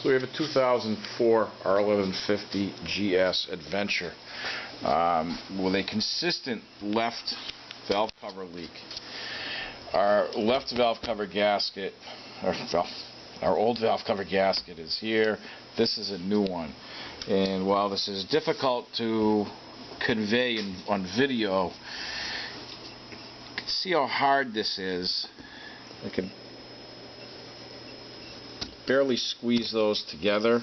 So we have a 2004 R1150 GS Adventure with a consistent left valve cover leak. Our left valve cover gasket, our old valve cover gasket is here. This is a new one. And while this is difficult to convey on video, you can see how hard this is. I can barely squeeze those together,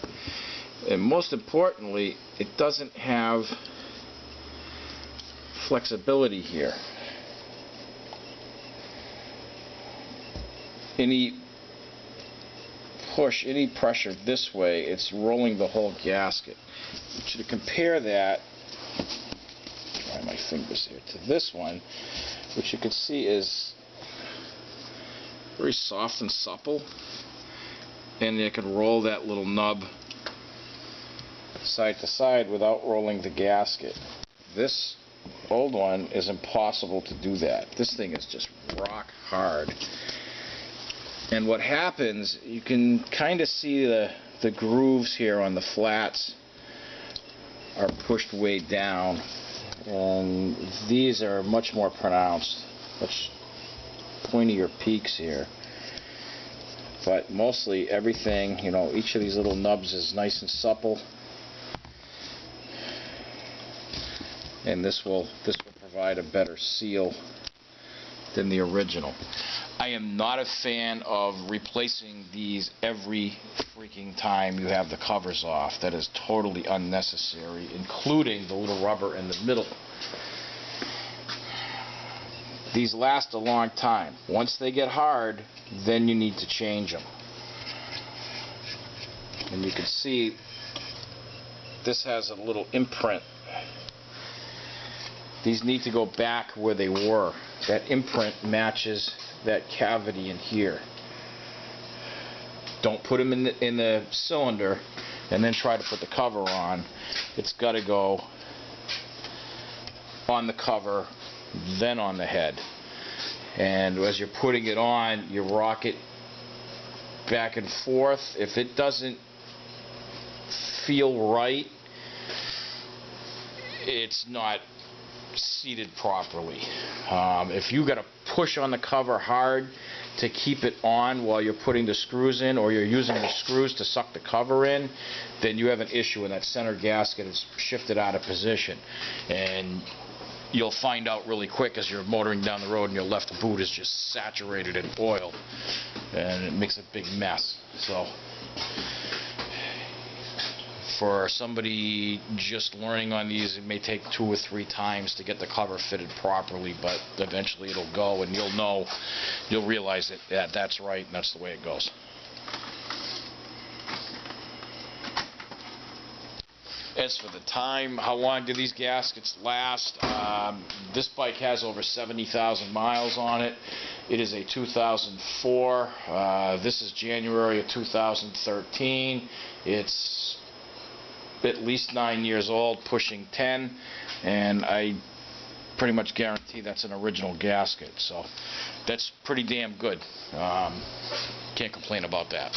and most importantly, it doesn't have flexibility here. Any push, any pressure this way, it's rolling the whole gasket. To compare that, try my fingers here, to this one, which you can see is very soft and supple, and you can roll that little nub side to side without rolling the gasket. This old one is impossible to do that. This thing is just rock hard. And what happens, you can kind of see the grooves here on the flats are pushed way down, and these are much more pronounced, much pointier peaks here. But mostly everything, you know, each of these little nubs is nice and supple, and this will provide a better seal than the original. I am not a fan of replacing these every freaking time you have the covers off. That is totally unnecessary, including the little rubber in the middle. These last a long time. Once they get hard, then you need to change them. And you can see this has a little imprint. These need to go back where they were. That imprint matches that cavity in here. Don't put them in the cylinder and then try to put the cover on. It's got to go on the cover, then on the head. And as you're putting it on, you rock it back and forth. If it doesn't feel right, it's not seated properly. If you got to push on the cover hard to keep it on while you're putting the screws in, or you're using the screws to suck the cover in, then you have an issue, and that center gasket is shifted out of position. And you'll find out really quick as you're motoring down the road and your left boot is just saturated in oil, and it makes a big mess. So for somebody just learning on these, it may take 2 or 3 times to get the cover fitted properly, but eventually it'll go, and you'll realize that that's right, and that's the way it goes. As for the time, how long do these gaskets last? This bike has over 70,000 miles on it. It is a 2004. This is January of 2013. It's at least 9 years old, pushing 10, and I pretty much guarantee that's an original gasket. So that's pretty damn good. Can't complain about that.